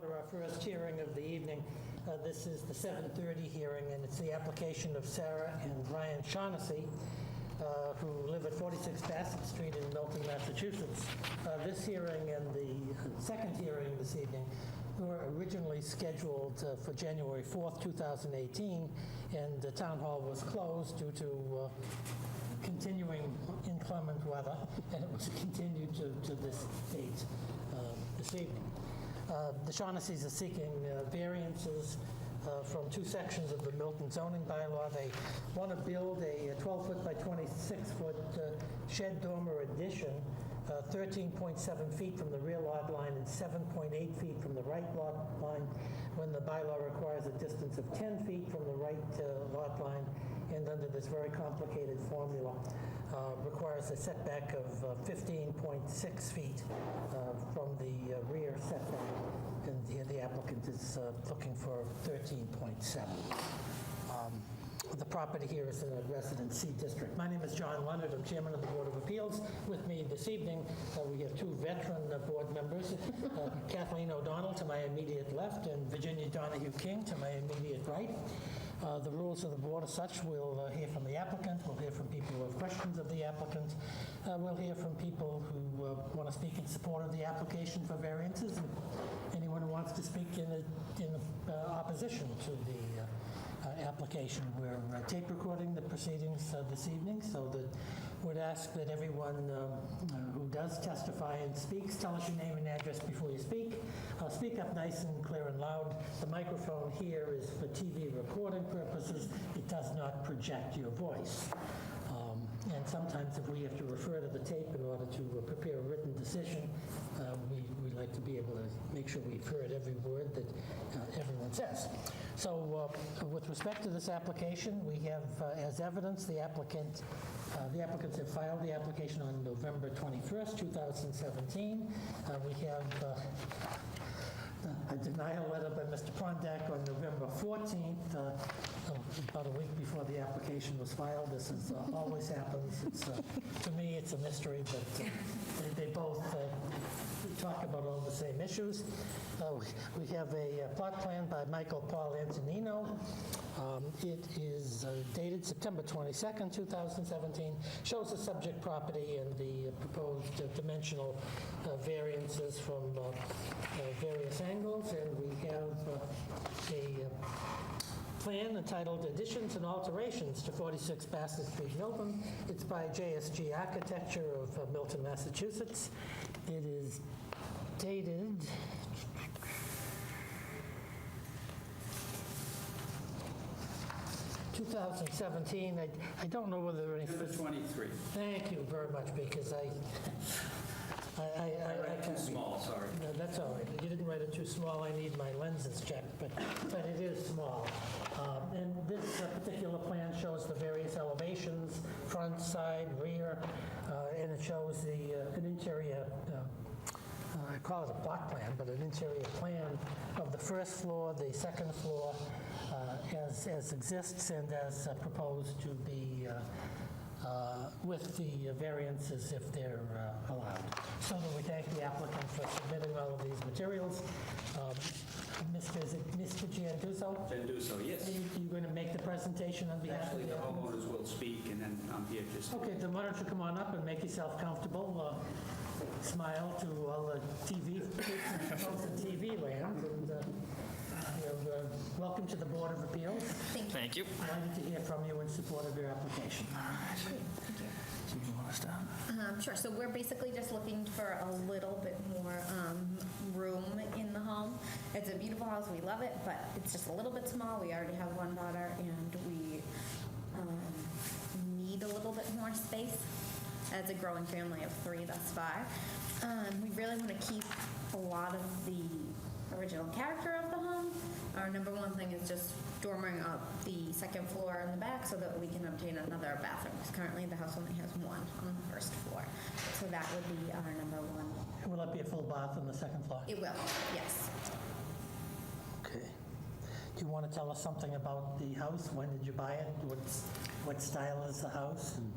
order our first hearing of the evening. This is the 7:30 hearing, and it's the application of Sarah and Brian Shaughnessy, who live at 46 Bassett Street in Milton, Massachusetts. This hearing and the second hearing this evening were originally scheduled for January 4th, 2018, and the town hall was closed due to continuing inclement weather, and it was continued to this date this evening. The Shaughnesseys are seeking variances from two sections of the Milton zoning bylaw. They want to build a 12-foot by 26-foot shed dormer addition 13.7 feet from the rear lot line and 7.8 feet from the right lot line, when the bylaw requires a distance of 10 feet from the right lot line, and under this very complicated formula, requires a setback of 15.6 feet from the rear setback, and here the applicant is looking for 13.7. The property here is in a Residence C district. My name is John Leonard. I'm chairman of the Board of Appeals. With me this evening, we have two veteran board members, Kathleen O'Donnell to my immediate left and Virginia Donahue King to my immediate right. The rules of the board are such: we'll hear from the applicant, we'll hear from people who have questions of the applicant, we'll hear from people who want to speak in support of the application for variances, and anyone who wants to speak in opposition to the application. We're tape recording the proceedings this evening, so that would ask that everyone who does testify and speaks, tell us your name and address before you speak. Speak up nice and clear and loud. The microphone here is for TV recording purposes. It does not project your voice. And sometimes if we have to refer to the tape in order to prepare a written decision, we like to be able to make sure we've heard every word that everyone says. So with respect to this application, we have as evidence the applicants have filed the application on November 21st, 2017. We have a denial letter by Mr. Prondak on November 14th, about a week before the application was filed. This is, always happens. It's, to me, it's a mystery, but they both talk about all the same issues. We have a plot plan by Michael Paul Antonino. It is dated September 22nd, 2017. Shows the subject property and the proposed dimensional variances from various angles, and we have a plan entitled Additions and Alterations to 46 Bassett Street, Milton. It's by JSG Architecture of Milton, Massachusetts. It is dated 2017. I don't know whether there are any... Number 23. Thank you very much, because I read too small, sorry. No, that's all right. You didn't write it too small. I need my lenses checked, but it is small. And this particular plan shows the various elevations, front, side, rear, and it shows an interior, I call it a plot plan, but an interior plan of the first floor, the second floor, as exists and as proposed to be with the variances if they're allowed. So we thank the applicant for submitting all of these materials. Mr. Gianduso? Gianduso, yes. Are you going to make the presentation on behalf Actually, of the the applicant? homeowners will speak, and then I'm here just... Okay, then why don't you come on up and make yourself comfortable. Smile to all the TV folks in TV land, and welcome to the Board of Appeals. Thank you. Delighted to hear from you in support of your application. Thank you. Do you want to start? Sure. So we're basically just looking for a little bit more room in the home. It's a beautiful house. We love it, but it's just a little bit small. We already have one daughter, and we need a little bit more space as a growing family of 3 thus far. We really want to keep a lot of the original character of the home. Our number one thing is just dormering up the second floor in the back so that we can obtain another bathroom. Because currently the house only has one on the first floor. So that would be our number one. Will that be a full bath on the second floor? It will, yes. Okay. Do you want to tell us something about the house? When did you buy it? What style is the house? And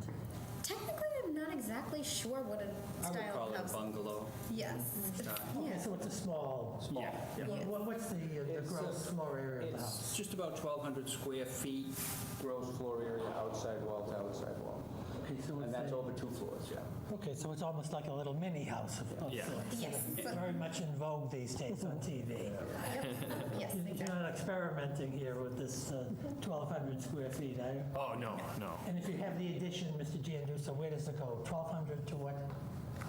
Technically, I'm not exactly sure what a I would style call of it a house. bungalow. Yes. Okay, Yeah. so it's a small, Small. Yeah. what's the It's, gross floor area of the house? It's just about 1,200 square feet, gross floor area, outside wall to outside wall. Okay, so And it's that's a- over 2 floors, yeah. Okay, so it's almost like a little mini house of Yeah. sorts. Yes. Very much in vogue these days on TV. Yes, You're exactly. not experimenting here with this 1,200 square feet, are you? Oh, no, no. And if you have the addition, Mr. Giandusa, where does it go? 1,200 to what?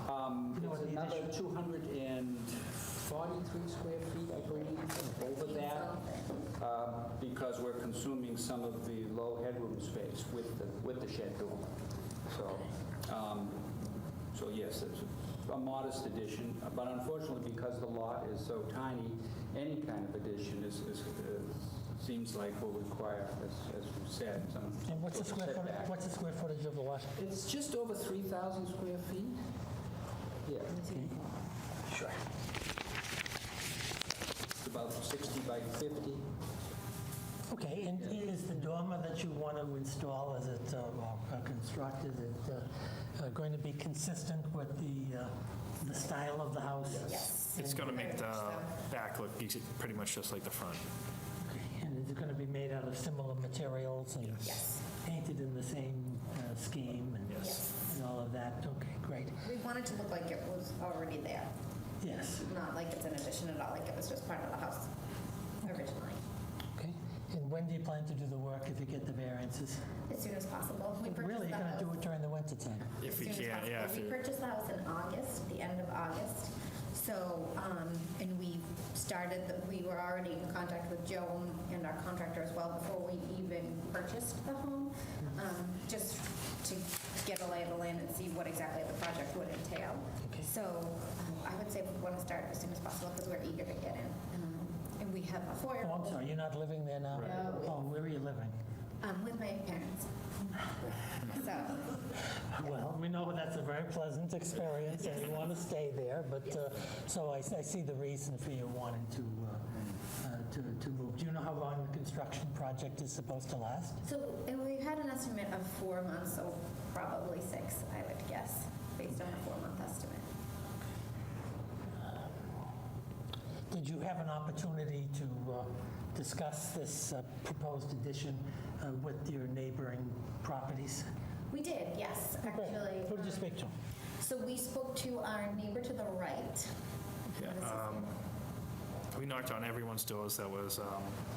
You know what It's the another addition- 243 square feet, I believe, over that, because we're consuming some of the low headroom space with the shed door. So yes, it's a modest addition, but unfortunately, because the lot is so tiny, any kind of addition seems like will require, as you said, some And what's the sort of setback. what's the square footage of the lot? It's just over 3,000 square feet. Yeah. Sure. It's about 60 by 50. Okay, and is the dormer that you want to install, is it, construct, is it going to be consistent with the style of the house? Yes. It's going to make Very the much so. back look pretty much just like the front. Okay, and is it going to be made out of similar materials and Yes. painted in the same scheme and Yes. and all of that? Okay, great. We wanted to look like it was already there, Yes, not like it's an addition at all, like it was just part of the house originally. okay. And when do you plan to do the work if you get the variances? As soon as possible. We purchased Really, the you're going to house. do it during the winter time? If As you soon as can, yeah. possible. We purchased the house in August, the end of August. So, and we we were already in contact with Joe and our contractor as well before we even purchased the home, just to get a lay of the land and see what exactly the project would entail. Okay. So I would say we want to start as soon as possible because we're eager to get in. And we have a Oh, four-year-old. I'm sorry, you're not living there now? No. Oh, where are you living? With my parents. So, Well, we know that's a very pleasant experience, and you want to stay there, but, so I see the reason for you wanting to move. Do you know how long the construction project is supposed to last? and we've had an estimate of 4 months, so probably 6, I would guess, based on a 4-month estimate. Did you have an opportunity to discuss this proposed addition with your neighboring properties? We did, yes, actually. Who did you speak to? So we spoke to our neighbor to the right. Yeah, What is his name? We knocked on everyone's doors that was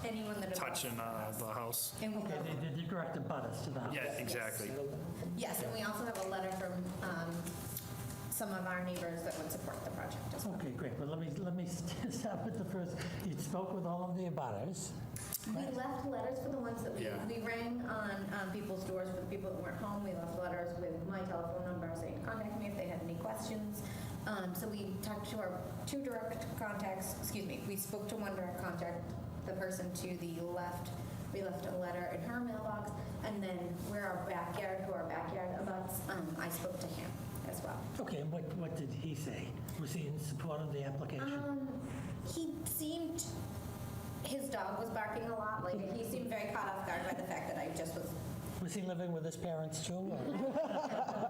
Anyone that touching the house. And we Okay, have, the direct abutters to the house? Yeah, exactly. yes, and we also have a letter from some of our neighbors that would support the project as well. Okay, great. Well, let me start with the first. You spoke with all of the abutters. We left letters for the ones that Yeah. we rang on people's doors for the people that weren't home. We left letters with my telephone number saying contact me if they had any questions. So we talked to our 2 direct contacts, we spoke to 1 direct contact, the person to the left. We left a letter in her mailbox, and then who our backyard abuts, I spoke to him as well. Okay, and what did he say? Was he in support of the application? He seemed, his dog was barking a lot. Like, he seemed very caught off guard by the fact that I just was. Was he living with his parents too? or-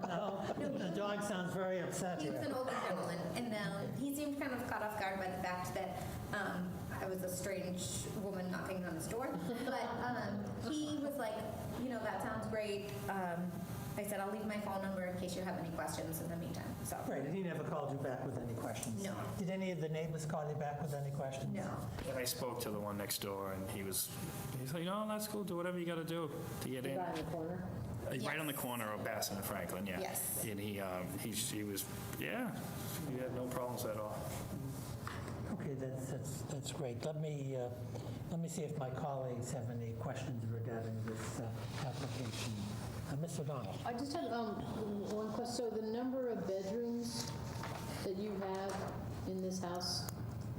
No, the dog sounds very upset He was here. an older gentleman, and he seemed kind of caught off guard by the fact that I was a strange woman knocking on his door. But he was like, that sounds great. I said, I'll leave my phone number in case you have any questions in the meantime. So, Right, and he never called you back with any questions? No. Did any of the neighbors call you back with any questions? no. And I spoke to the one next door, and he's like, no, that's cool. Do whatever you got to do to get in. Right in the corner? Right on the corner of Bassin and Franklin, yeah. Yes. And he was, yeah, he had no problems at all. Okay, that's great. Let me see if my colleagues have any questions regarding this application. Ms. O'Donnell? I just have one question. So the number of bedrooms that you have in this house?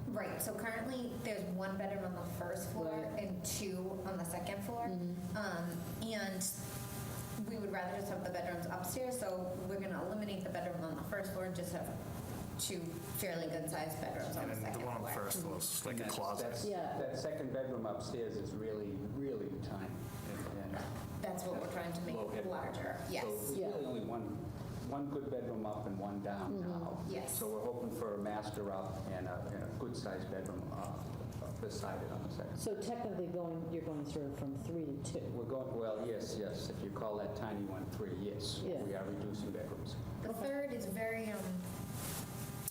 Right, so currently there's 1 bedroom on the first floor Right. and 2 on the second floor. And we would rather just have the bedrooms upstairs, so we're going to eliminate the bedroom on the first floor and just have 2 fairly good-sized bedrooms on And the then second the one on the floor. first floor is like a And closet. Yeah. That second bedroom upstairs is really, really tiny. and That's what we're trying to make low headroom. larger, yes. So there's Yeah. really only one one good bedroom up and one down now. Yes. So we're hoping for a master up and a good-sized bedroom beside it on the second. So technically you're going through from 3 to 2. We're going, well, yes, if you call that tiny one 3, yes. Yeah. We are reducing bedrooms. The third is very,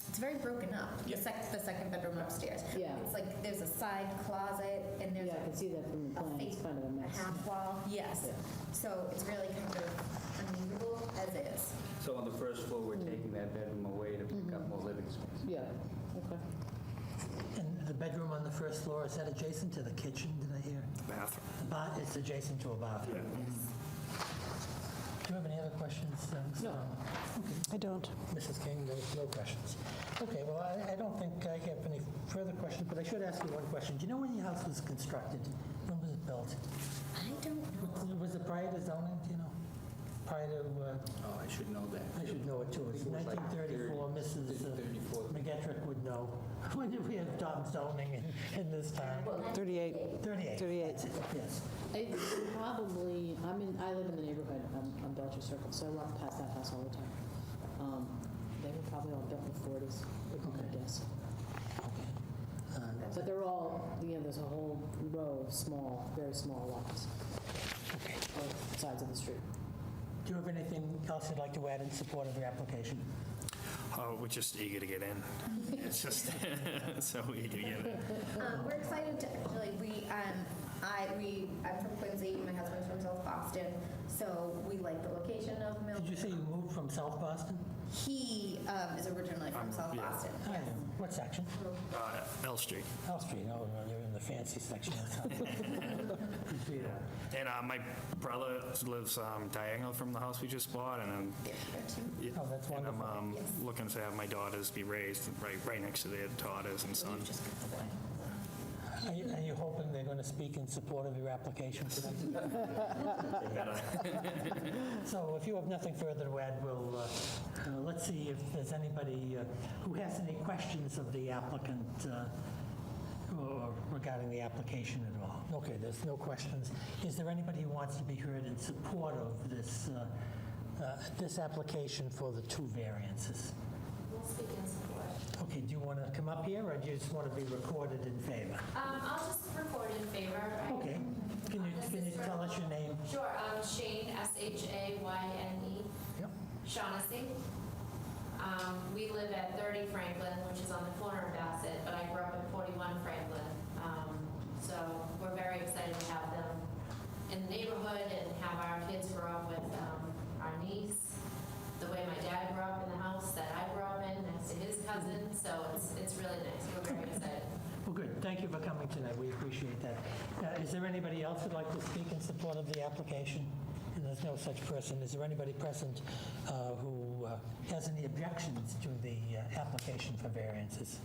it's very broken up, the second bedroom upstairs. Yeah. It's like there's a side closet and there's Yeah, I can see that from the plan. It's kind of a a mess. half wall, yes. Yeah. So it's really kind of unusable as is. So on the first floor, we're taking that bedroom away to pick up more living space. Yeah, okay. And the bedroom on the first floor, is that adjacent to the kitchen, did I hear? Bathroom. It's adjacent to a bathroom. Do you have any other questions? Mr. No. Okay. I don't. Mrs. King, no questions. Okay, well, I don't think I have any further questions, but I should ask you one question. Do you know when your house was constructed? When was it built? I don't know. Was it prior to zoning, do you know? Prior to, Oh, I should know that. I should know it too. It's It was like 1934, Mrs. 34. McGettrick would know. When did we have Tom zoning in this town? 38. 38. 38. That's it, yes. It's probably, I live in the neighborhood on Belcher Circle, so I walk past that house all the time. They were probably all built in the 40s, would be my guess. But they're all, there's a whole row of small, very small lots, Okay. both sides of the street. Do you have anything else you'd like to add in support of your application? Oh, we're just eager to get in. It's just so eager to get in. We're excited to actually, I'm from Quincy, my husband's from South Boston, so we like the location of Milton. Did you say you moved from South Boston? He is originally from South yeah. Boston. I am. What section? L Street. L Street. Oh, well, you're in the fancy section of South Boston. And my brother lives diagonal from the house we just bought, and I'm, Oh, that's and wonderful. I'm looking to have my daughters be raised right next to their daughters and sons. Are you hoping they're going to speak in support of your application tonight? So if you have nothing further to add, let's see if there's anybody who has any questions of the applicant or regarding the application at all. Okay, there's no questions. Is there anybody who wants to be heard in support of this application for the 2 variances? We'll speak in support. Okay, do you want to come up here, or do you just want to be recorded in favor? I'll just record in favor. Okay. Can you tell us your name? Sure. Shane, Shayne, Yep. Shaughnessy. We live at 30 Franklin, which is on the corner of Bassett, but I grew up at 41 Franklin. So we're very excited to have them in the neighborhood and have our kids grow up with our niece, the way my dad grew up in the house that I grew up in, next to his cousin. So it's really nice. We're very excited. Well, good. Thank you for coming tonight. We appreciate that. Is there anybody else who'd like to speak in support of the application? And there's no such person. Is there anybody present who has any objections to the application for variances?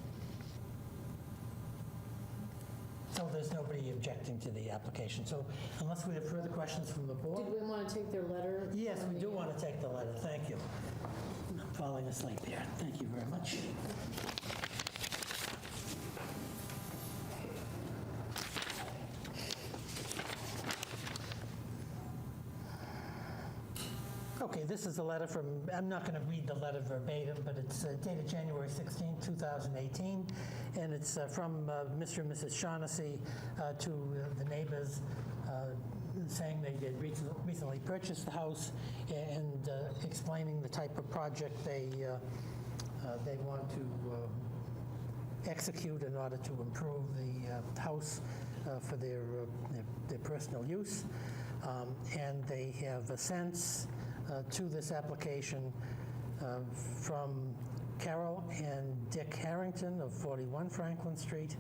So there's nobody objecting to the application. So unless we have further questions from the board? Did we want to take their letter? Yes, we do want to take the letter. Thank you. I'm falling asleep here. Thank you very much. Okay, this is a letter from, I'm not going to read the letter verbatim, but it's dated January 16, 2018, and it's from Mr. and Mrs. Shaughnessy to the neighbors saying they had recently purchased the house and explaining the type of project they want to execute in order to improve the house for their personal use. And they have a sense to this application from Carol and Dick Harrington of 41 Franklin Street,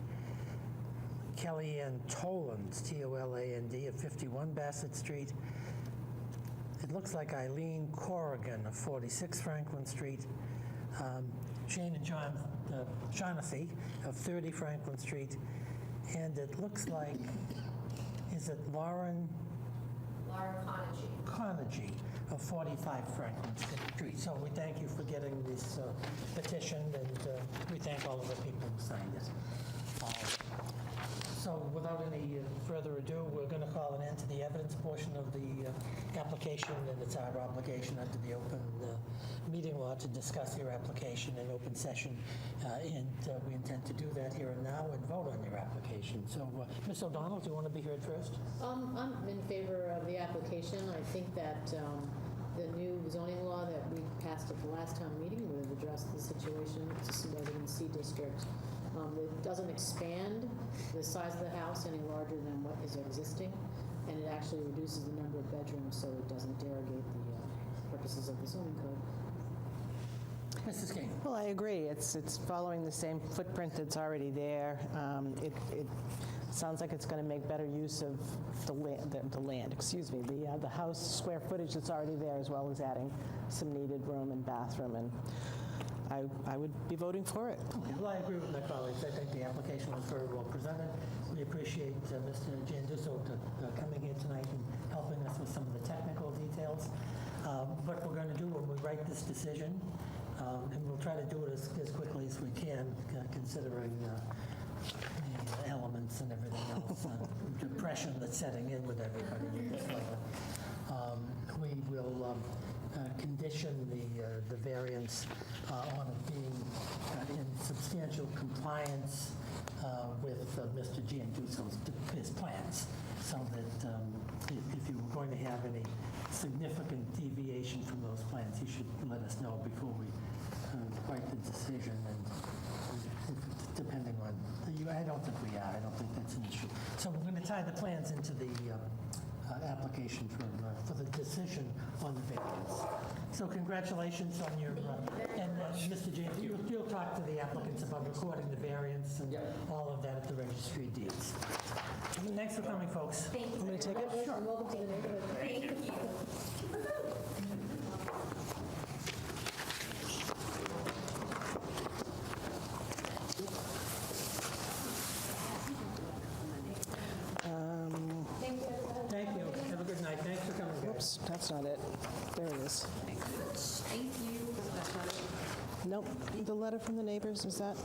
Kelly Ann Toland, Toland, of 51 Bassett Street. It looks like Eileen Corrigan of 46 Franklin Street, Shane and John Shaughnessy of 30 Franklin Street, and it looks like, is it Lauren Laura Conergy of 45 Franklin Street. So we thank you for getting this petition, and we thank all of the people who signed it. So without any further ado, we're going to call an end to the evidence portion of the application, and it's our obligation under the open meeting law to discuss your application in open session, and we intend to do that here and now and vote on your application. So, Ms. O'Donnell, do you want to be heard first? I'm in favor of the application. I think that the new zoning law that we passed at the last town meeting would have addressed the situation. It's a resident C district. It doesn't expand the size of the house any larger than what is existing, and it actually reduces the number of bedrooms so it doesn't derogate the purposes of the zoning code. Mrs. King? Well, I agree. It's following the same footprint that's already there. It sounds like it's going to make better use of the house square footage that's already there, as well as adding some needed room and bathroom, and I would be voting for it. Okay, well, I agree with my colleagues. I think the application was very well presented. We appreciate Mr. Gianduso coming here tonight and helping us with some of the technical details. What we're going to do when we write this decision, and we'll try to do it as quickly as we can, considering the elements and everything else, depression that's setting in with everybody with this weather. We will condition the variance on it being in substantial compliance with Mr. Gianduso's his plans, so that if you were going to have any significant deviation from those plans, you should let us know before we write the decision, and depending on, I don't think we are. I don't think that's an issue. So we're going to tie the plans into the application for the decision on the variance. So congratulations on your, and Mr. James, you'll talk to the applicants about recording the variance and all of that at the registry of deeds. Thanks for coming, folks. Thank you. I'm going to take it. Sure. Welcome to the neighborhood. Thank you. Thank you. Have a good night. Thanks for coming, guys. Oops, that's not it. There it is. Thank you. Nope. The letter from the neighbors, is that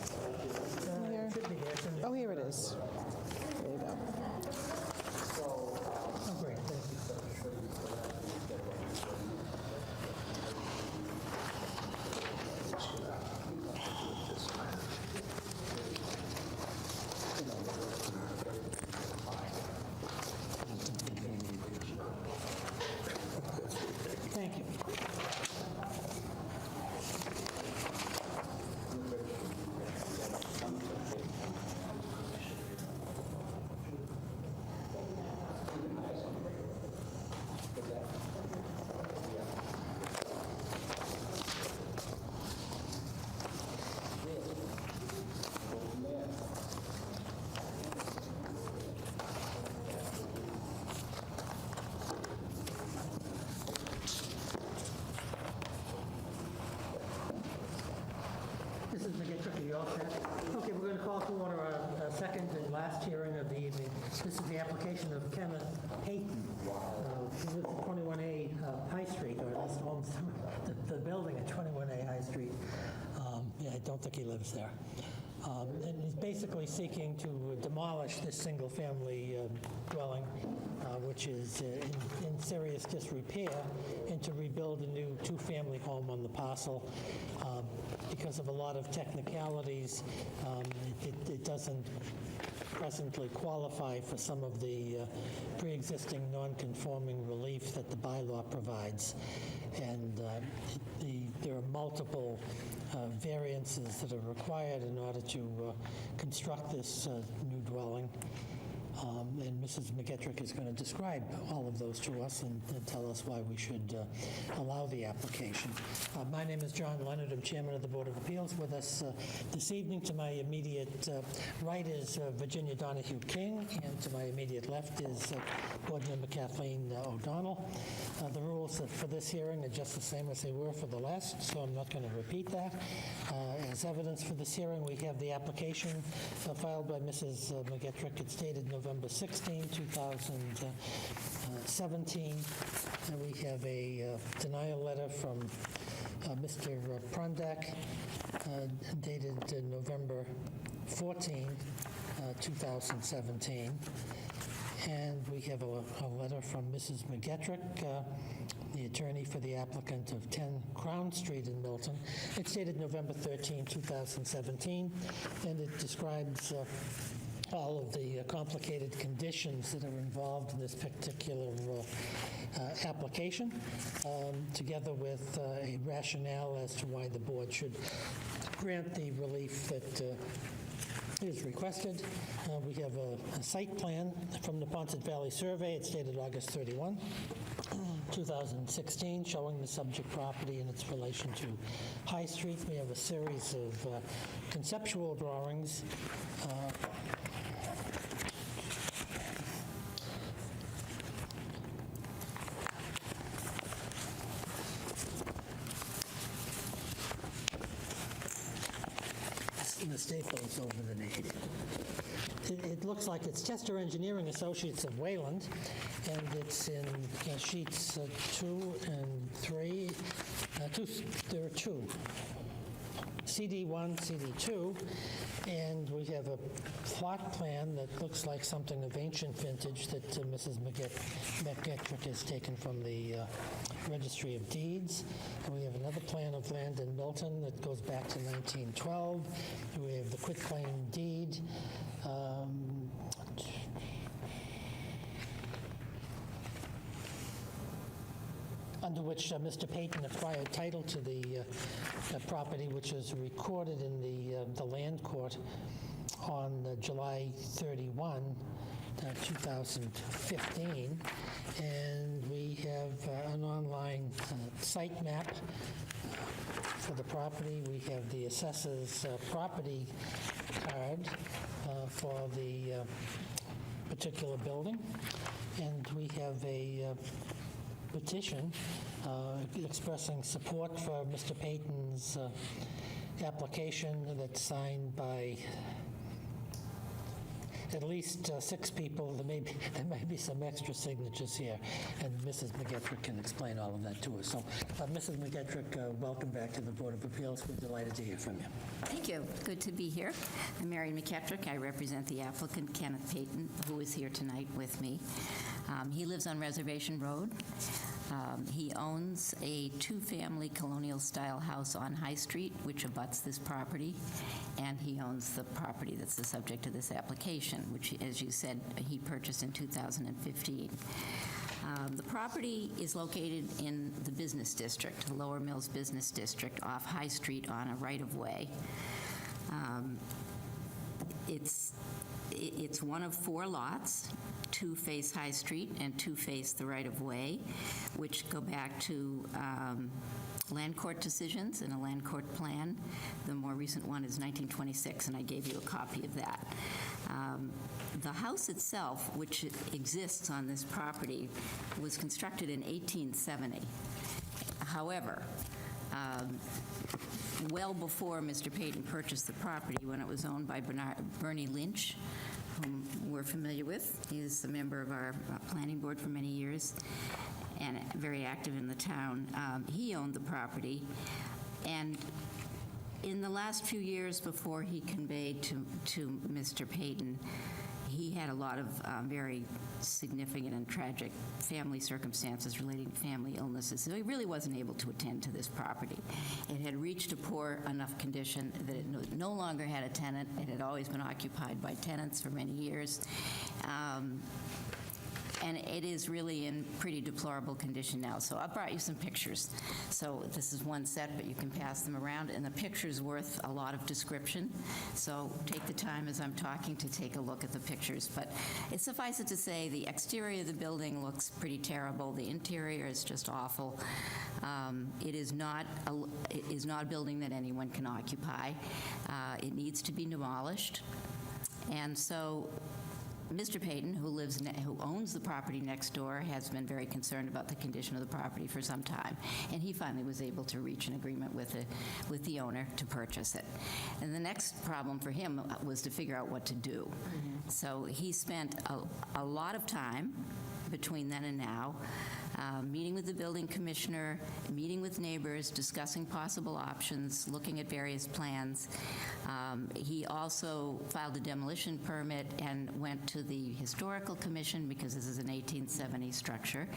here? Should be here. It's in the- Oh, here it is. There you go. Oh, great. Thank you. Thank you. Mrs. McGittrick, are you all set? Okay, we're going to call to order our second and last hearing of the evening. This is the application of Kenneth Hayton, who lives at 21A High Street, or at least owns the building at 21A High Street. Yeah, I don't think he lives there. And he's basically seeking to demolish this single-family dwelling, which is in serious disrepair, and to rebuild a new two-family home on the parcel. Because of a lot of technicalities, it doesn't presently qualify for some of the pre-existing non-conforming relief that the bylaw provides. And there are multiple variances that are required in order to construct this new dwelling. And Mrs. McGettrick is going to describe all of those to us and tell us why we should allow the application. My name is John Leonard. I'm Chairman of the Board of Appeals. With us this evening, to my immediate right is Virginia Donahue King, and to my immediate left is Board Member Kathleen O'Donnell. The rules for this hearing are just the same as they were for the last, so I'm not going to repeat that. As evidence for this hearing, we have the application filed by Mrs. McGettrick. It's dated November 16, 2017. And we have a denial letter from Mr. Prondak dated November 14, 2017. And we have a letter from Mrs. McGettrick, the attorney for the applicant of 10 Crown Street in Milton. It's dated November 13, 2017, and it describes all of the complicated conditions that are involved in this particular application, together with a rationale as to why the board should grant the relief that is requested. We have a site plan from the Ponset Valley Survey. It's dated August 31, 2016, showing the subject property and its relation to High Street. We have a series of conceptual drawings. The staple is over the name. It looks like it's Chester Engineering Associates of Wayland, and it's in sheets 2 and 3. There are two. CD1, CD2, and we have a plot plan that looks like something of ancient vintage that Mrs. McGettrick has taken from the Registry of Deeds. And we have another plan of land in Milton that goes back to 1912. We have the quitclaim deed. Under which Mr. Payton acquired title to the property, which is recorded in the land court on July 31, 2015. And we have an online site map for the property. We have the assessor's property card for the particular building. And we have a petition expressing support for Mr. Payton's application that's signed by at least 6 people. There may be some extra signatures here, and Mrs. McGettrick can explain all of that to us. So, Mrs. McGettrick, welcome back to the Board of Appeals. We're delighted to hear from you. Thank you. Good to be here. I'm Mary McGettrick. I represent the applicant, Kenneth Payton, who is here tonight with me. He lives on Reservation Road. He owns a 2-family colonial-style house on High Street, which abuts this property, and he owns the property that's the subject of this application, which, as you said, he purchased in 2015. The property is located in the business district, the Lower Mills Business District, off High Street on a right-of-way. It's one of 4 lots. 2 face High Street and 2 face the right-of-way, which go back to land court decisions and a land court plan. The more recent one is 1926, and I gave you a copy of that. The house itself, which exists on this property, was constructed in 1870. However, well before Mr. Payton purchased the property, when it was owned by Bernie Lynch, whom we're familiar with. He is a member of our planning board for many years and very active in the town. He owned the property, and in the last few years before he conveyed to Mr. Payton, he had a lot of very significant and tragic family circumstances relating to family illnesses, so he really wasn't able to attend to this property. It had reached a poor enough condition that it no longer had a tenant. It had always been occupied by tenants for many years. And it is really in pretty deplorable condition now. So I brought you some pictures. So this is one set, but you can pass them around, and the picture's worth a lot of description. So take the time as I'm talking to take a look at the pictures. But it suffices to say the exterior of the building looks pretty terrible. The interior is just awful. It is not a building that anyone can occupy. It needs to be demolished. And so Mr. Payton, who owns the property next door, has been very concerned about the condition of the property for some time, and he finally was able to reach an agreement with the owner to purchase it. And the next problem for him was to figure out what to do. So he spent a lot of time between then and now meeting meeting with the building commissioner, meeting with neighbors, discussing possible options, looking at various plans. He also filed a demolition permit and went to the Historical Commission because this is an 1870 structure.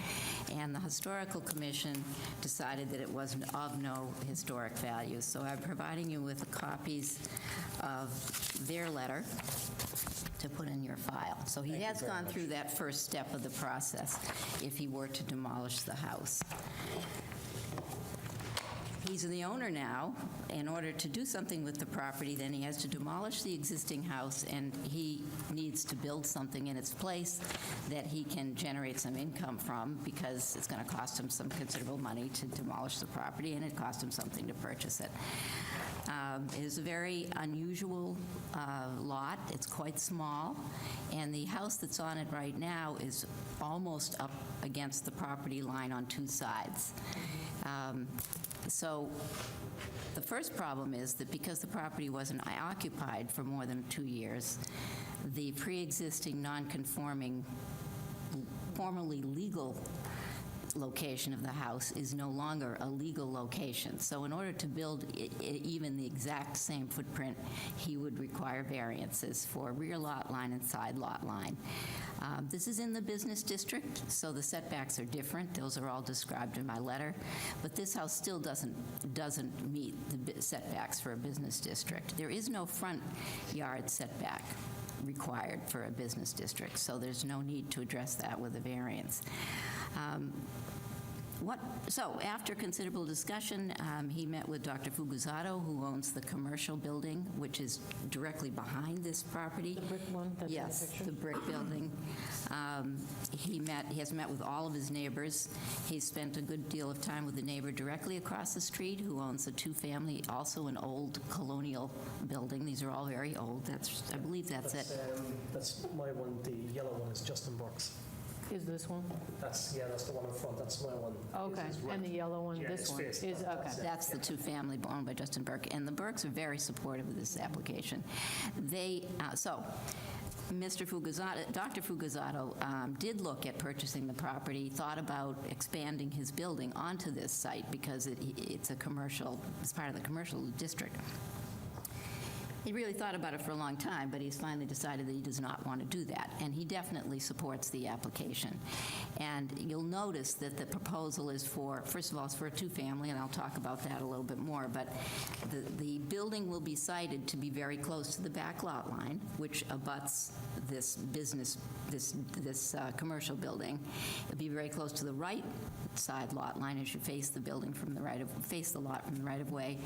And the Historical Commission decided that it wasn't of no historic value. So I'm providing you with copies of their letter to put in your file. So he has gone through that first step of the process if he were to demolish the house. He's the owner now. In order to do something with the property, then he has to demolish the existing house, and he needs to build something in its place that he can generate some income from, because it's going to cost him some considerable money to demolish the property, and it cost him something to purchase it. It is a very unusual lot. It's quite small, and the house that's on it right now is almost up against the property line on two sides. So the first problem is that because the property wasn't occupied for more than 2 years, the pre-existing non-conforming, formerly legal location of the house is no longer a legal location. So in order to build even the exact same footprint, he would require variances for rear lot line and side lot line. This is in the business district, so the setbacks are different. Those are all described in my letter. But this house still doesn't meet the setbacks for a business district. There is no front yard setback required for a business district, so there's no need to address that with a variance. So after considerable discussion, he met with Dr. Fuguzato, who owns the commercial building, which is directly behind this property. The brick one that's in the Yes, picture? the brick building. He has met with all of his neighbors. He spent a good deal of time with the neighbor directly across the street, who owns a two-family, also an old colonial building. These are all very old. I believe that's it. That's my one. The yellow one is Justin Burke's. Is this one? That's the one in front. That's my one. Okay, His is right. and the yellow one, Yeah, this it's one, faced is, that. okay. That's the two-family owned by Justin Burke, and the Burkes are very supportive of this application. Mr. Fuguzato, Dr. Fuguzato did look at purchasing the property, thought about expanding his building onto this site because it's part of the commercial district. He really thought about it for a long time, but he's finally decided that he does not want to do that, and he definitely supports the application. And you'll notice that the proposal is first of all, it's for a two-family, and I'll talk about that a little bit more, but the building will be sited to be very close to the back lot line, which abuts this commercial building. It'll be very close to the right side lot line as you face the building face the lot from the right of way.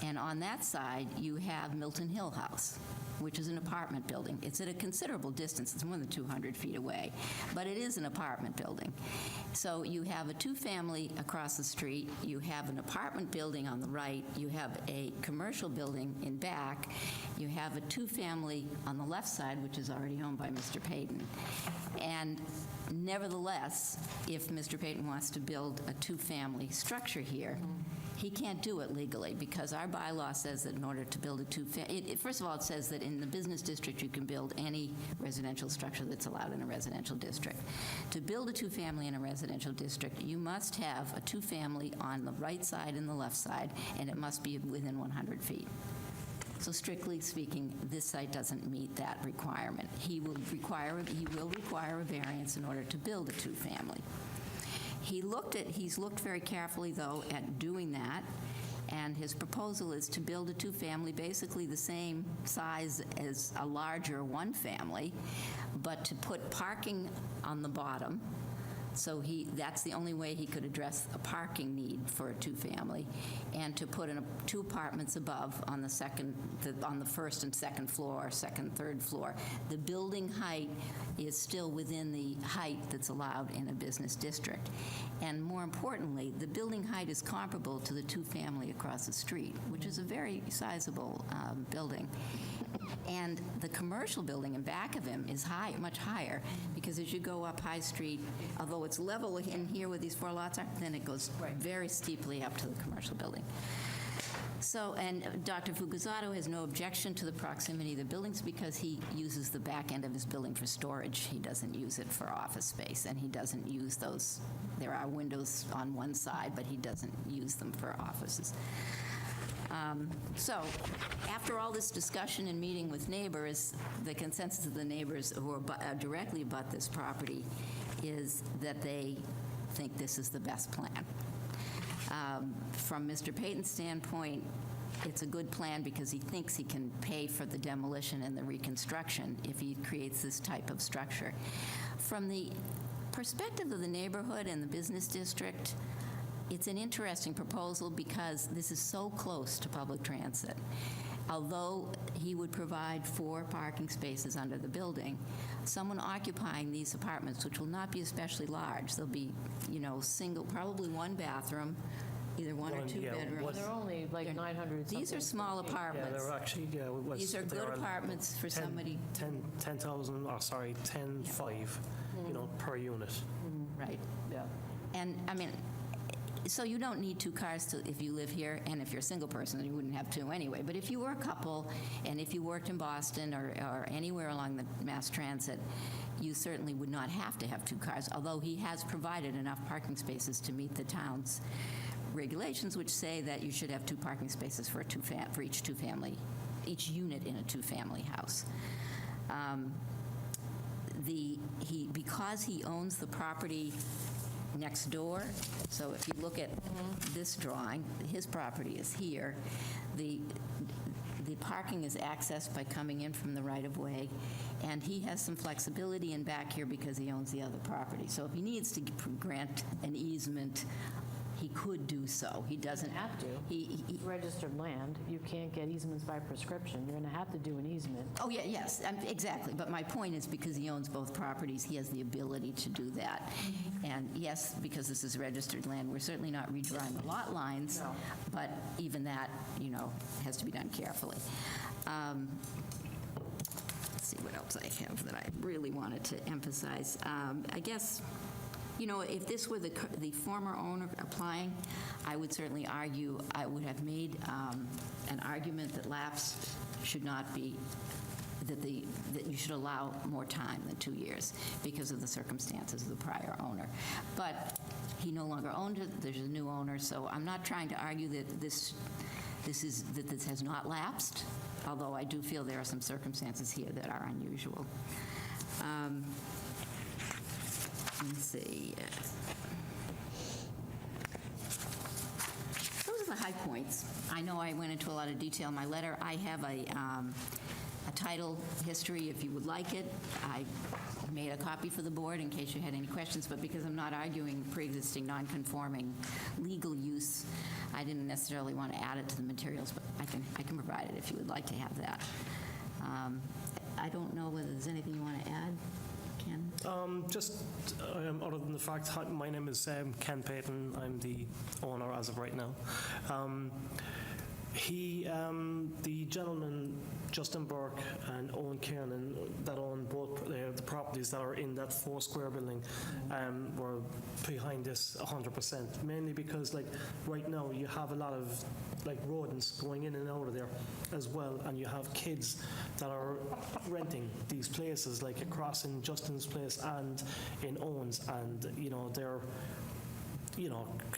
And on that side, you have Milton Hill House, which is an apartment building. It's at a considerable distance. It's more than 200 feet away, but it is an apartment building. So you have a two-family across the street. You have an apartment building on the right. You have a commercial building in back. You have a two-family on the left side, which is already owned by Mr. Payton. And nevertheless, if Mr. Payton wants to build a two-family structure here, he can't do it legally because our bylaw says that in order to build a two-family, first of all, it says that in the business district you can build any residential structure that's allowed in a residential district. To build a two-family in a residential district, you must have a two-family on the right side and the left side, and it must be within 100 feet. So strictly speaking, this site doesn't meet that requirement. He will require a variance in order to build a two-family. He's looked very carefully, though, at doing that, and his proposal is to build a two-family basically the same size as a larger one-family, but to put parking on the bottom. So that's the only way he could address a parking need for a two-family, and to put in two apartments above on the first and second floor, second, third floor. The building height is still within the height that's allowed in a business district. And more importantly, the building height is comparable to the two-family across the street, which is a very sizable building. And the commercial building in back of him is much higher, because as you go up High Street, although it's level in here where these four lots are, then it goes very steeply up to the commercial building. So, and Dr. Fukuzato has no objection to the proximity of the buildings because he uses the back end of his building for storage. He doesn't use it for office space, and he doesn't use those. There are windows on one side, but he doesn't use them for offices. So, after all this discussion and meeting with neighbors, the consensus of the neighbors who are directly abut this property is that they think this is the best plan. From Mr. Payton's standpoint, it's a good plan because he thinks he can pay for the demolition and the reconstruction if he creates this type of structure. From the perspective of the neighborhood and the business district, it's an interesting proposal because this is so close to public transit. Although he would provide 4 parking spaces under the building, someone occupying these apartments, which will not be especially large, they'll be, single, probably 1 bathroom, either 1 or 2 bedrooms. They're only like 900 These are small Yeah, apartments. they're actually, These are good apartments for somebody. 10,000, or sorry, 10.5, per unit. Right. Yeah. And, I mean, so you don't need 2 cars if you live here, and if you're a single person, you wouldn't have 2 anyway. But if you were a couple, and if you worked in Boston or anywhere along the mass transit, you certainly would not have to have 2 cars, although he has provided enough parking spaces to meet the town's regulations, which say that you should have 2 parking spaces for each unit in a 2-family house. Because he owns the property next door, so if you look at this drawing, his property is here. The parking is accessed by coming in from the right-of-way, and he has some flexibility in back here because he owns the other property. So if he needs to grant an easement, he could do so. He doesn't Have to. He Registered land, you can't get easements by prescription. You're going to have to do an easement. Oh, yeah, yes, exactly. But my point is because he owns both properties, he has the ability to do that. And yes, because this is registered land, we're certainly not redrawing the lot lines, No. but even that, has to be done carefully. Let's see what else I have that I really wanted to emphasize. I guess, if this were the former owner applying, I would certainly argue, I would have made an argument that lapse should not be, that you should allow more time than 2 years because of the circumstances of the prior owner. But he no longer owned it, there's a new owner, so I'm not trying to argue that this has not lapsed, although I do feel there are some circumstances here that are unusual. Let's see. Those are the high points. I know I went into a lot of detail in my letter. I have a title history if you would like it. I made a copy for the board in case you had any questions, but because I'm not arguing pre-existing non-conforming legal use, I didn't necessarily want to add it to the materials, but I can provide it if you would like to have that. I don't know whether there's anything you want to add, Ken? Other than the fact, my name is Ken Payton. I'm the owner as of right now. The gentleman, Justin Burke and Owen Kiernan, that own both the properties that are in that 4-square building, were behind this 100%. Mainly because, right now you have a lot of rodents going in and out of there as well, and you have kids that are renting these places, across in Justin's place and in Owen's, and they're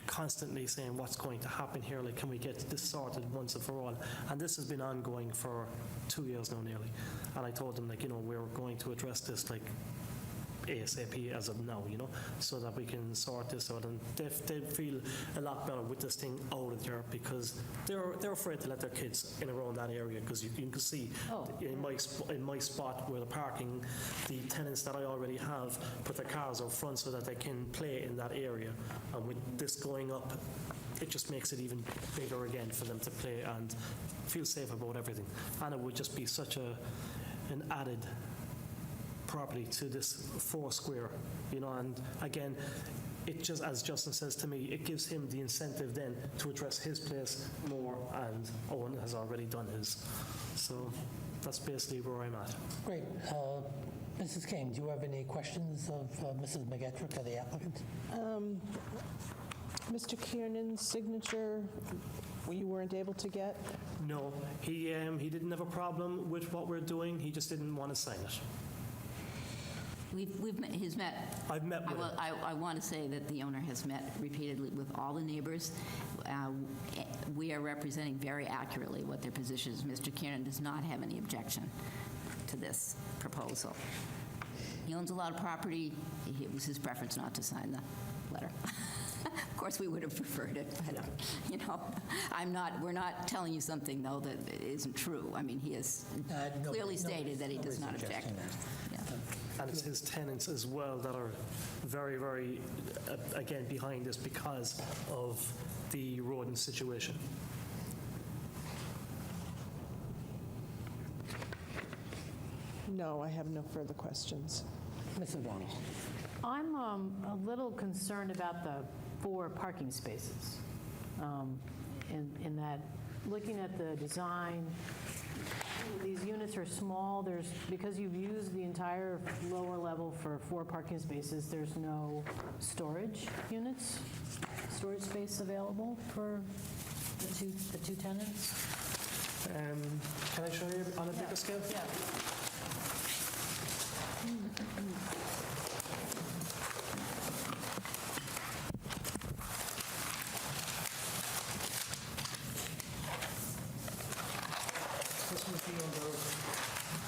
constantly saying what's going to happen here, can we get this sorted once and for all? And this has been ongoing for 2 years now nearly. And I told them, we're going to address this, ASAP as of now, so that we can sort this out. And they feel a lot better with this thing out of there because they're afraid to let their kids in around that area because you can see in my spot where the parking, the tenants that I already have put their cars out front so that they can play in that area. And with this going up, it just makes it even bigger again for them to play and feel safe about everything. And it would just be such an added property to this 4-square, and again, it just, as Justin says to me, it gives him the incentive then to address his place more, and Owen has already done his. So that's basically where I'm at. Great. Mrs. King, do you have any questions of Mrs. McGettrick or the applicant? Mr. Kiernan's signature, you weren't able to get? No, he didn't have a problem with what we're doing, he just didn't want to sign it. He's met. I've met with him. I want to say that the owner has met repeatedly with all the neighbors. We are representing very accurately what their position is. Mr. Kiernan does not have any objection to this proposal. He owns a lot of property. It was his preference not to sign the letter. Of course, we would have preferred it, but, we're not telling you something, though, that isn't true. I mean, he has clearly stated that he does not object. Yeah. And it's his tenants as well that are very, very, again, behind this because of the rodent situation. No, I have no further questions. Mrs. Donald. I'm a little concerned about the 4 parking spaces. In that, looking at the design, these units are small. Because you've used the entire lower level for 4 parking spaces, there's no storage space available for the two tenants? Can I show you on a bigger scale? Yeah.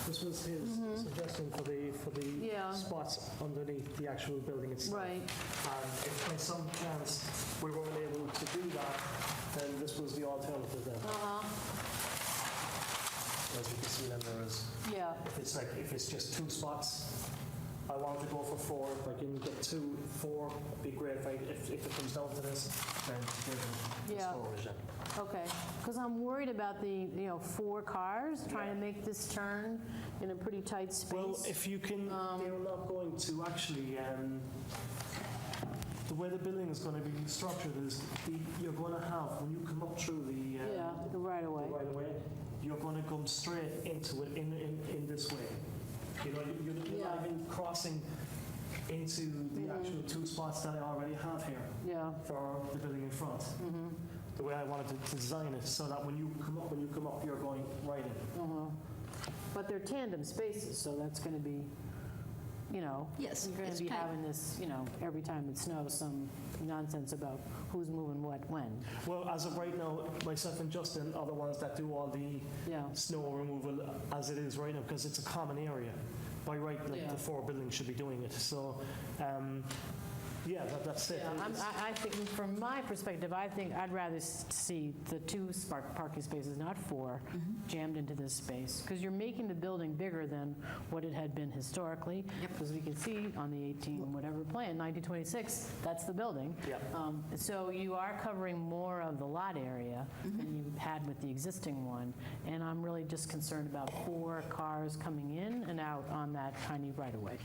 This was his suggestion for the Yeah. spots underneath the actual building itself. Right. And if by some chance we weren't able to do that, then this was the alternative then. As you can see then there is, Yeah. if it's just 2 spots, I want to go for 4. If I can get 2, 4, it'd be great. If it comes down to this, then there's Yeah. storage then. Okay, because I'm worried about the 4 cars trying to make this turn in a pretty tight space. Well, if you can, they're not going to actually, the way the building is going to be structured is you're going to have, when you come up through the right away. the right of way, you're going to come straight into it in this way. You're not even crossing into the actual 2 spots that I already have here Yeah. for the building in front. The way I wanted to design it, so that when you come up, you're going right in. But they're tandem spaces, so that's going to be, Yes, you're going it's to be tight. having this, every time it snows, some nonsense about who's moving what when. Well, as of right now, myself and Justin are the ones that do all the Yeah. snow removal as it is right now, because it's a common area. By right, Yeah. the 4 buildings should be doing it. So, that's it. Yeah, I think, from my perspective, I'd rather see the 2 parking spaces, not 4, jammed into this space, because you're making the building bigger than what it had been historically. Because we can see on the 1926, that's the building. Yep. So you are covering more of the lot area than you had with the existing one, and I'm really just concerned about 4 cars coming in and out on that tiny right-of-way.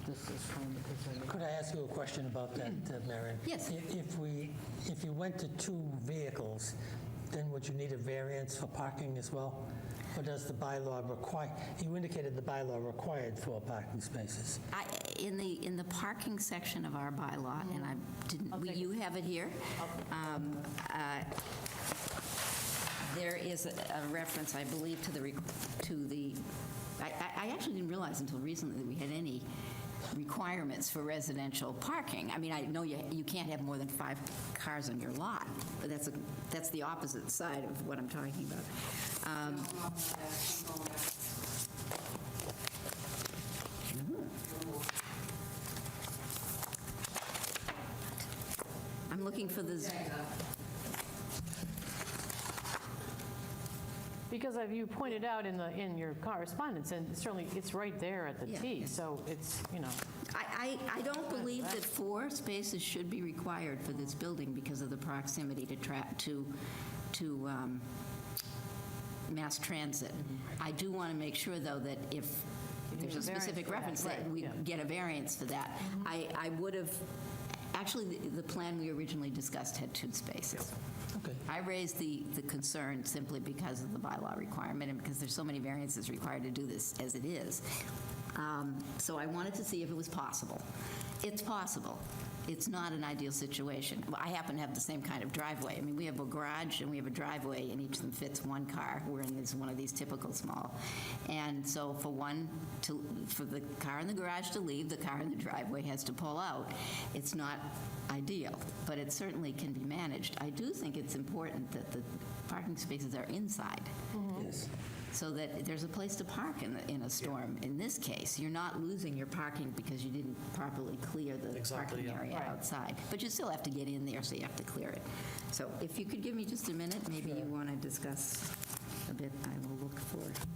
This is kind of concerning. Could I ask you a question about that, Marion? Yes. If you went to 2 vehicles, then would you need a variance for parking as well? Or does the bylaw require, you indicated the bylaw required 4 parking spaces. In the parking section of our bylaw, and I didn't, you have it here. There is a reference, I believe, to the. I actually didn't realize until recently that we had any requirements for residential parking. I mean, I know you can't have more than 5 cars on your lot, but that's the opposite side of what I'm talking about. I'm looking for the. Because as you pointed out in your correspondence, and certainly it's right there at the Yeah. T, so it's, I don't believe that 4 spaces should be required for this building because of the proximity to mass transit. I do want to make sure, though, that if there's a specific reference, that we get a variance for that. I would have, actually, the plan we originally discussed had 2 spaces. Okay. I raised the concern simply because of the bylaw requirement and because there's so many variances required to do this as it is. So I wanted to see if it was possible. It's possible. it's not an ideal situation. Well, I happen to have the same kind of driveway. I mean, we have a garage and we have a driveway, and each of them fits one car. We're in one of these typical small. And so for the car in the garage to leave, the car in the driveway has to pull out. It's not ideal, but it certainly can be managed. I do think it's important that the parking spaces are inside. Yes. So that there's a place to park in a storm. In this case, you're not losing your parking because you didn't properly clear the Exactly, parking yeah. area outside. But you still have to get in there, so you have to clear it. So if you could give me just a minute, maybe you want to discuss a bit, I will look for parking.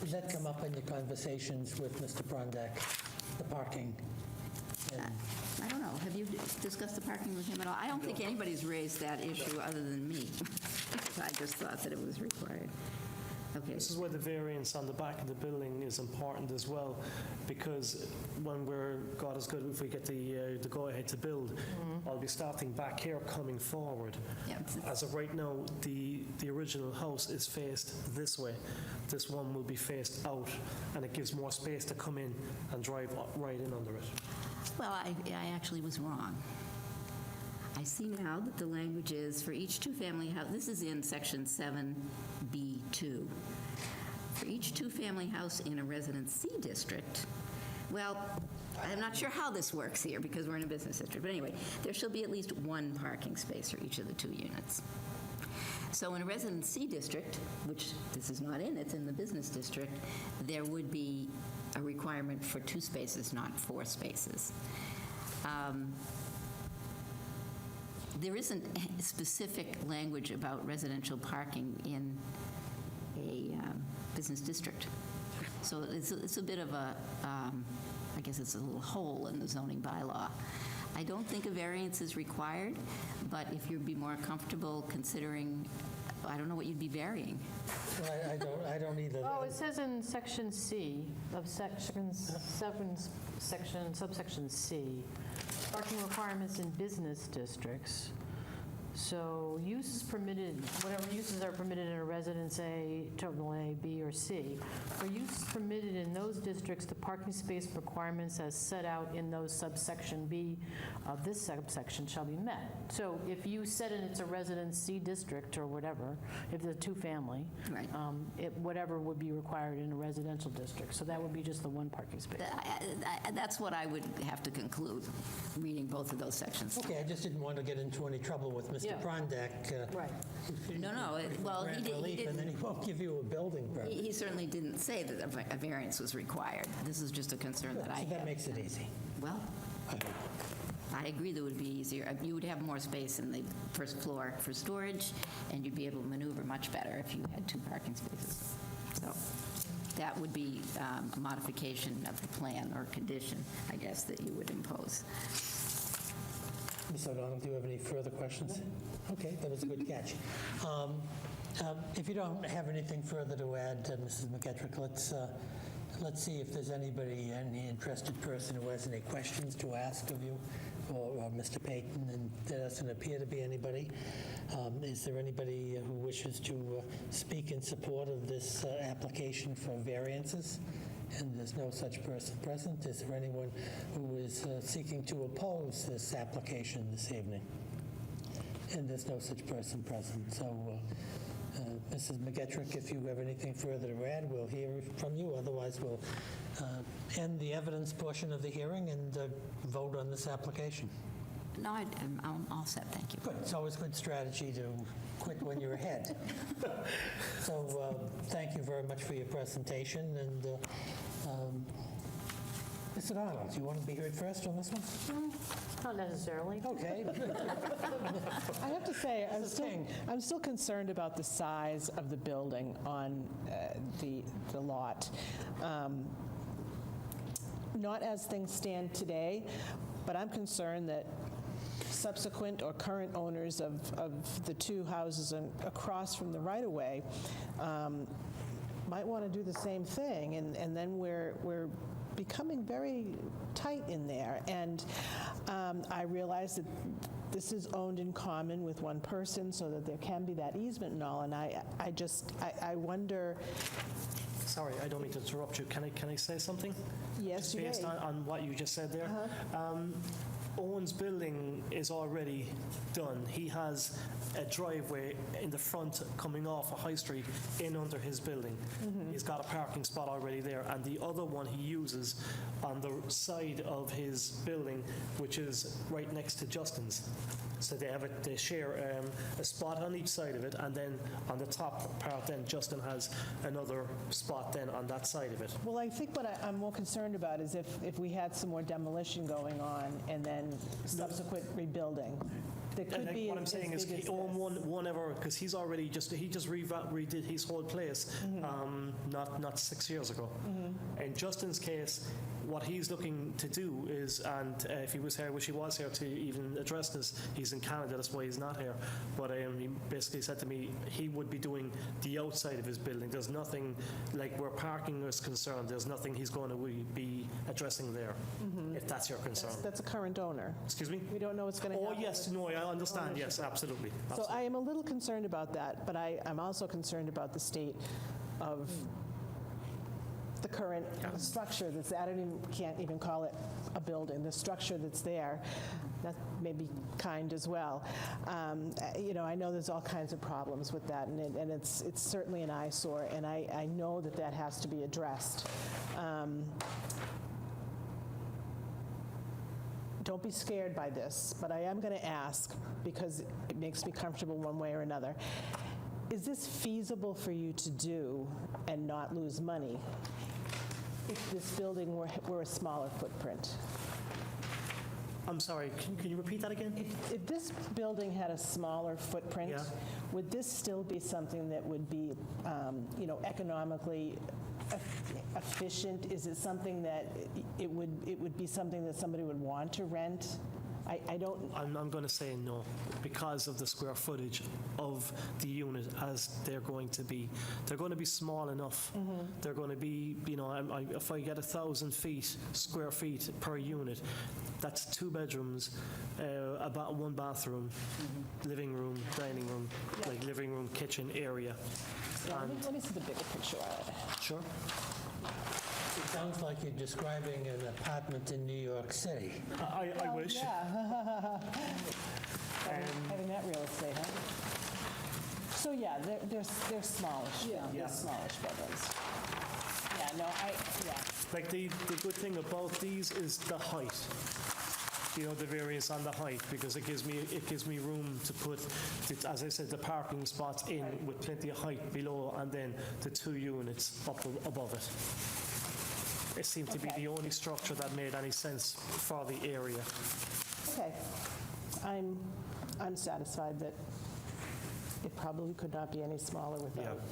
Does that come up in your conversations with Mr. Prondak, the parking? And I don't know, have you discussed the parking with him at all? I don't think anybody's raised that issue other than me. I just thought that it was required. Okay. This is where the variance on the back of the building is important as well, because when God is good, if we get the go-ahead to build, I'll be starting back here, coming forward. Yeah. As of right now, the original house is faced this way. This one will be faced out, and it gives more space to come in and drive right in under it. Well, I actually was wrong. I see now that the language is for each two-family house, this is in section 7B2. For each two-family house in a Residence C district, well, I'm not sure how this works here because we're in a business district, but anyway, there shall be at least one parking space for each of the 2 units. So in a Residence C district, which this is not in, it's in the business district, there would be a requirement for 2 spaces, not 4 spaces. There isn't specific language about residential parking in a business district. So it's a bit of a, I guess it's a little hole in the zoning bylaw. I don't think a variance is required, but if you'd be more comfortable considering, I don't know what you'd be varying. Well, I don't either. Oh, it says in section C of section 7, subsection C, parking requirements in business districts. So uses permitted, whatever uses are permitted in a residence A, terminal A, B, or C. For uses permitted in those districts, the parking space requirements as set out in those subsection B of this subsection shall be met. So if you said it's a residence C district or whatever, if it's a two-family, Right. whatever would be required in a residential district. So that would be just the one parking space. That's what I would have to conclude, reading both of those sections. Okay, I just didn't want to get into any trouble with Mr. Yeah. Prondak. Right. No, well, he Grant did- he relief, and then he won't give you a building permit. He certainly didn't say that a variance was required. This is just a concern that I So that have. makes it easy. Well, I agree that it would be easier. You would have more space in the first floor for storage, and you'd be able to maneuver much better if you had 2 parking spaces. So that would be a modification of the plan or condition, I guess, that you would impose. Ms. O'Donnell, do you have any further questions? Okay, that was a good catch. If you don't have anything further to add, Mrs. McGettrick, let's see if there's anybody, any interested person who has any questions to ask of you or Mr. Payton, and there doesn't appear to be anybody. Is there anybody who wishes to speak in support of this application for variances? And there's no such person present. Is there anyone who is seeking to oppose this application this evening? And there's no such person present. So, Mrs. McGettrick, if you have anything further to add, we'll hear from you. Otherwise, we'll end the evidence portion of the hearing and vote on this application. No, I'm all set, thank you. Good. It's always good strategy to quit when you're ahead. So thank you very much for your presentation. And Mr. Donald, do you want to be heard first on this one? Not necessarily. Okay. I have to say, King. I'm still concerned about the size of the building on the lot. Not as things stand today, but I'm concerned that subsequent or current owners of the 2 houses across from the right-of-way might want to do the same thing, and then we're becoming very tight in there. And I realize that this is owned in common with one person, so that there can be that easement and all. And I wonder, Sorry, I don't mean to interrupt you. Can I say something? Yes, Just you based may. on what you just said there. Owen's building is already done. He has a driveway in the front coming off a high street in under his building. He's got a parking spot already there, and the other one he uses on the side of his building, which is right next to Justin's. So they share a spot on each side of it, and then on the top part, then Justin has another spot then on that side of it. Well, I think what I'm more concerned about is if we had some more demolition going on and then subsequent rebuilding. There could And be what I'm as saying is big he as owned this. one ever, because he just redid his whole place not 6 years ago. In Justin's case, what he's looking to do is, and if he was here, wish he was here to even address this, he's in Canada, that's why he's not here, but he basically said to me he would be doing the outside of his building. There's nothing, like where parking is concerned, there's nothing he's going to be addressing there, if that's your concern. That's a current owner. Excuse me? We don't know what's going to Oh, happen. yes, with no, I understand, ownership. yes, absolutely. So I am a little concerned about that, but I'm also concerned about the state of the current structure that's there. Can't even call it a building. The structure that's there, that may be kind as well. I know there's all kinds of problems with that, and it's certainly an eyesore, and I know that has to be addressed. Don't be scared by this, but I am going to ask, because it makes me comfortable one way or another. Is this feasible for you to do and not lose money if this building were a smaller footprint? I'm sorry, can you repeat that again? If this building had a smaller footprint, Yeah. would this still be something that would be, economically efficient? Is it something that it would be something that somebody would want to rent? I don't. I'm going to say no, because of the square footage of the unit as they're going to be. They're going to be small enough. They're going to be, if I get 1,000 square feet per unit, that's 2 bedrooms, about 1 bathroom, living room, dining room, like living room, kitchen area. Let me see the bigger picture of it. Sure. It sounds like you're describing an apartment in New York City. I wish. Yeah. Having that real estate, huh? So yeah, they're smallish. Yeah, they're smallish buildings. Yeah, no, Like the good thing about these is the height. The variance on the height, because it gives me room to put, as I said, the parking spots in with plenty of height below, and then the 2 units up above it. It seemed to be the only structure that made any sense for the area. Okay. I'm satisfied that it probably could not be any smaller without.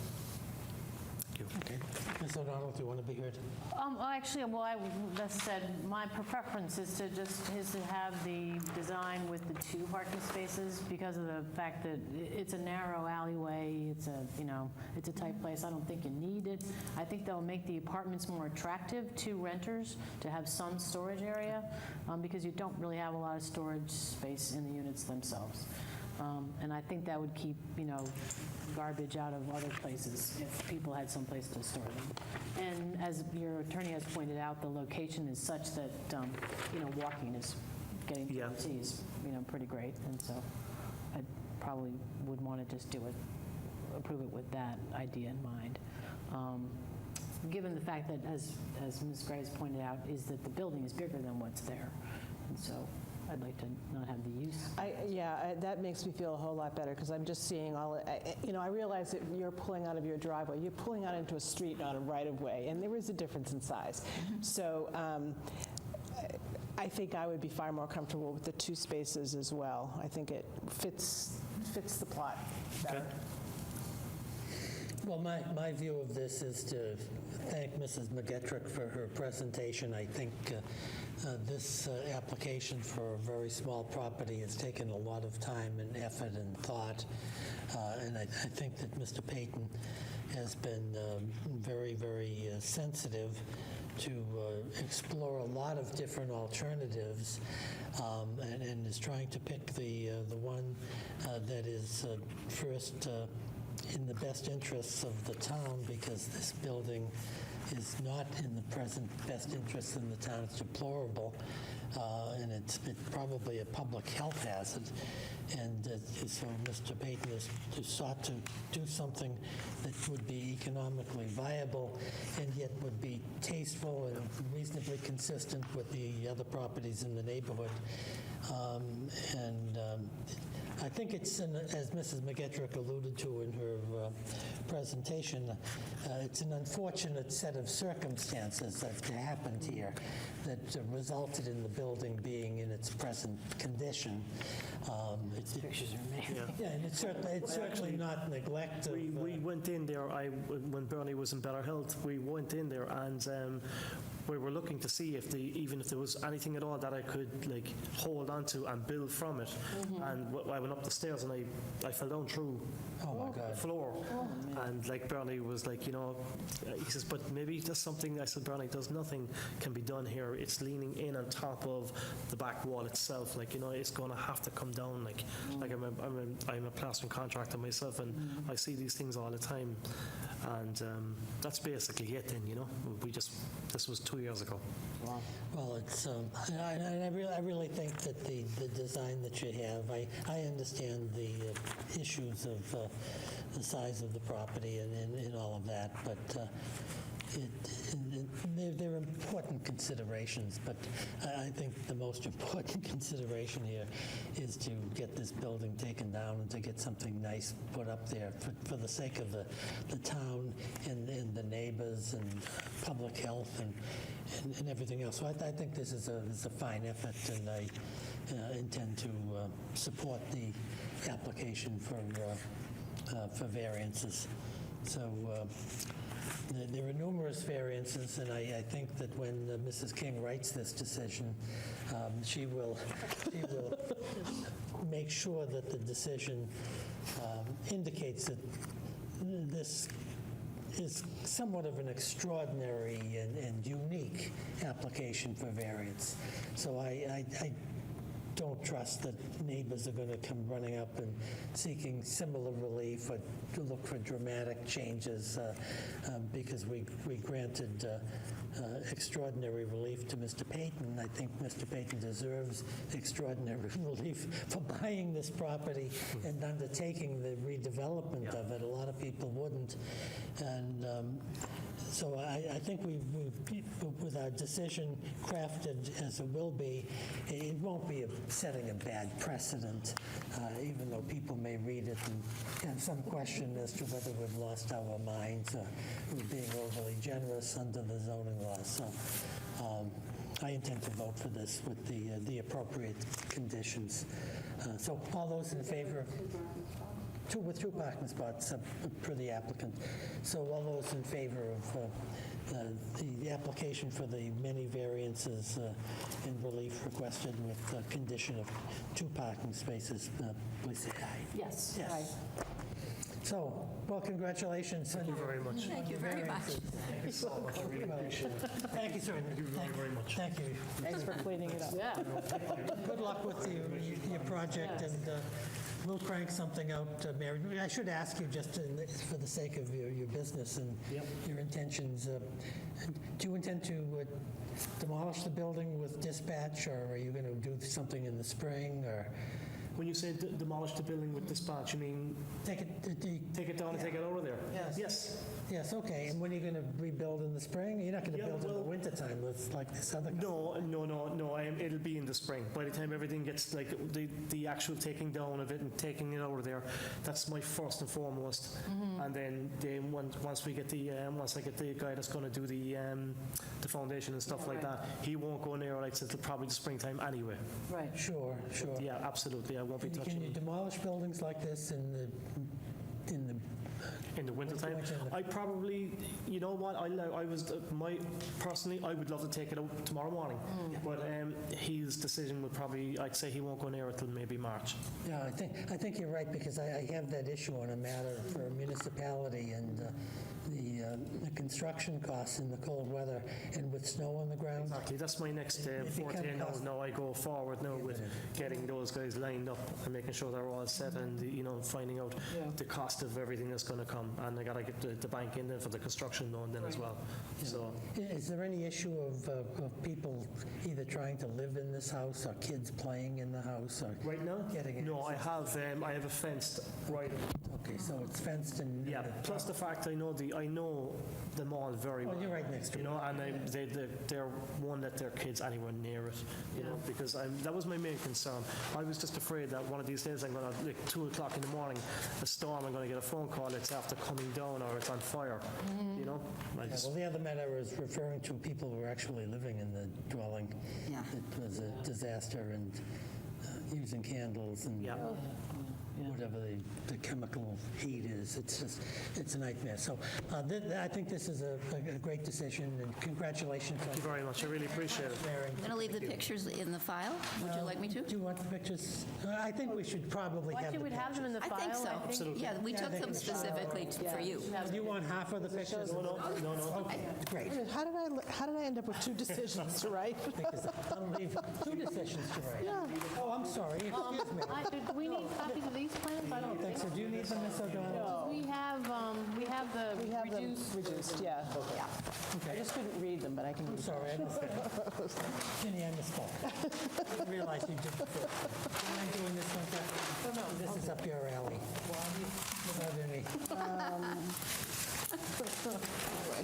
Okay. Ms. O'Donnell, do you want to be heard? I just said my preference is to have the design with the 2 parking spaces because of the fact that it's a narrow alleyway. It's a tight place. I don't think you need it. I think that'll make the apartments more attractive to renters to have some storage area because you don't really have a lot of storage space in the units themselves. And I think that would keep, garbage out of other places if people had some place to store them. And as your attorney has pointed out, the location is such that, walking is getting to the T is, pretty great. And so I probably would want to just approve it with that idea in mind. Given the fact that, as Ms. Gray has pointed out, is that the building is bigger than what's there. And so I'd like to not have the use. That makes me feel a whole lot better because I'm just seeing I realize that you're pulling out of your driveway. You're pulling out into a street, not a right-of-way, and there is a difference in size. So I think I would be far more comfortable with the 2 spaces as well. I think it fits the plot better. Well, my view of this is to thank Mrs. McGettrick for her presentation. I think this application for a very small property has taken a lot of time and effort and thought, and I think that Mr. Payton has been very, very sensitive to explore a lot of different alternatives and is trying to pick the one that is first in the best interests of the town, because this building is not in the present best interest in the town. It's deplorable, and it's probably a public health hazard. And so Mr. Payton has sought to do something that would be economically viable and yet would be tasteful and reasonably consistent with the other properties in the neighborhood. I think it's, as Mrs. McGettrick alluded to in her presentation, it's an unfortunate set of circumstances that happened here that resulted in the building being in its present condition. Pictures are amazing. Yeah, and it's certainly not neglect of... We went in there, when Bernie was in better health, we went in there and we were looking to see even if there was anything at all that I could hold on to and build from it. And I went up the stairs and I fell down through the floor. And Bernie was he says, but maybe there's something. I said, Bernie, there's nothing can be done here. It's leaning in on top of the back wall itself. It's going to have to come down. I'm a plastering contractor myself, and I see these things all the time. And that's basically it then, this was 2 years ago. Wow. Well, it's, I really think that the design that you have, I understand the issues of the size of the property and all of that, but they're important considerations, but I think the most important consideration here is to get this building taken down and to get something nice put up there for the sake of the town and the neighbors and public health and everything else. So I think this is a fine effort, and I intend to support the application for variances. So there are numerous variances, and I think that when Mrs. King writes this decision, she will make sure that the decision indicates that this is somewhat of an extraordinary and unique application for variance. So I don't trust that neighbors are going to come running up and seeking similar relief or to look for dramatic changes because we granted extraordinary relief to Mr. Payton. I think Mr. Payton deserves extraordinary relief for buying this property and undertaking the redevelopment of it. A lot of people wouldn't. And so I think with our decision crafted as it will be, it won't be setting a bad precedent, even though people may read it and have some question as to whether we've lost our minds or we're being overly generous under the zoning law. So I intend to vote for this with the appropriate conditions. So all those in favor? With two parking spots per the applicant. So all those in favor of the application for the many variances and relief requested with the condition of 2 parking spaces, please say aye. Yes. Yes. So, well, congratulations. Thank you very much. Thank you very much. Thank you so much. I really appreciate it. Thank you, sir. Thank you very much. Thank you. Thanks for cleaning it up. Yeah. Good luck with your project, and we'll crank something out, Mary. I should ask you, just for the sake of your business and your intentions, do you intend to demolish the building with dispatch, or are you going to do something in the spring, or? When you say demolish the building with dispatch, you mean Take it down and take it out of there? Yes. Yes. Yes, okay. And when are you going to rebuild in the spring? You're not going to build in the wintertime like this other guy. No. It'll be in the spring. By the time everything gets the actual taking down of it and taking it out of there, that's my first and foremost. And then once we get once I get the guy that's going to do the foundation and stuff like that, he won't go in there until probably the springtime anyway. Right. Sure. Yeah, absolutely. I won't be touching Can you it. demolish buildings like this in the in the wintertime. I probably, you know what, personally, I would love to take it out tomorrow morning. But his decision would probably, I'd say he won't go near it till maybe March. Yeah, I think you're right, because I have that issue on a matter for a municipality, and the construction costs in the cold weather and with snow on the ground. Exactly, that's my next It forte becomes now. cost- Now I go forward now with getting those guys lined up and making sure they're all set, and finding out the cost of everything that's going to come. And I got to get the bank in there for the construction loan then as well. So Is there any issue of people either trying to live in this house or kids playing in the house or right now, getting no, I access? have a fenced right. Okay, so it's fenced and... Yeah. Plus the fact I know them all very well. Well, you're right next to it. And they're won't let their kids anywhere near it. Because that was my main concern. I was just afraid that one of these days I'm going to, like 2 o'clock in the morning, a storm, I'm going to get a phone call, it's after coming down or it's on fire. Well, the other matter is referring to people who are actually living in the dwelling. Yeah. It was a disaster, and using candles and Yeah. whatever the chemical heat is. It's a nightmare. So I think this is a great decision, and congratulations. Thank you very much. I really appreciate it. I'm going to leave the pictures in the file. Would you like me to? Do you want the pictures? I think we should probably Why have the should we have them in the I file? think so. Absolutely. Yeah, we took them specifically for you. Do you want half of the pictures? No. Okay, great. How did I end up with 2 decisions to write? Because I'll leave 2 decisions to write. Oh, I'm sorry. Excuse me. Do we need copies of these plans? I don't think So do you need them, Ms. O'Donnell? We have the We have them reduced. reduced, yeah. I just couldn't read them, but I can I'm read them. sorry, I missed Ginny, I misspoke. I didn't realize you did before. Am I doing this one, Kath? No, this is up your alley. Without any.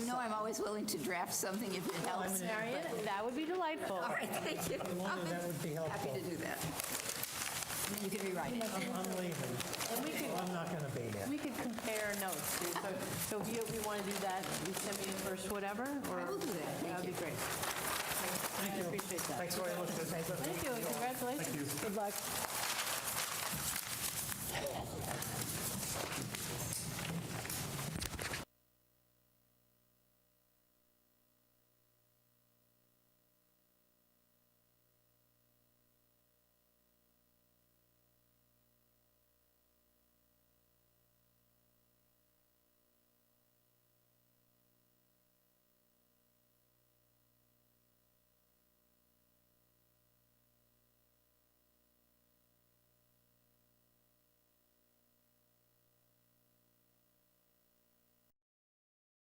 You know I'm always willing to draft something if it helps. Marion, that would be delightful. All right, thank you. Wonder that would be helpful. Happy to do that. And then you can rewrite it. I'm leaving. And we could, I'm not going to be here. we could compare notes. too. So if you want to do that, you send me the first whatever, or? I will do that. Thank That'd be great. I appreciate that. Thanks very much. Thank you, and congratulations. Good luck.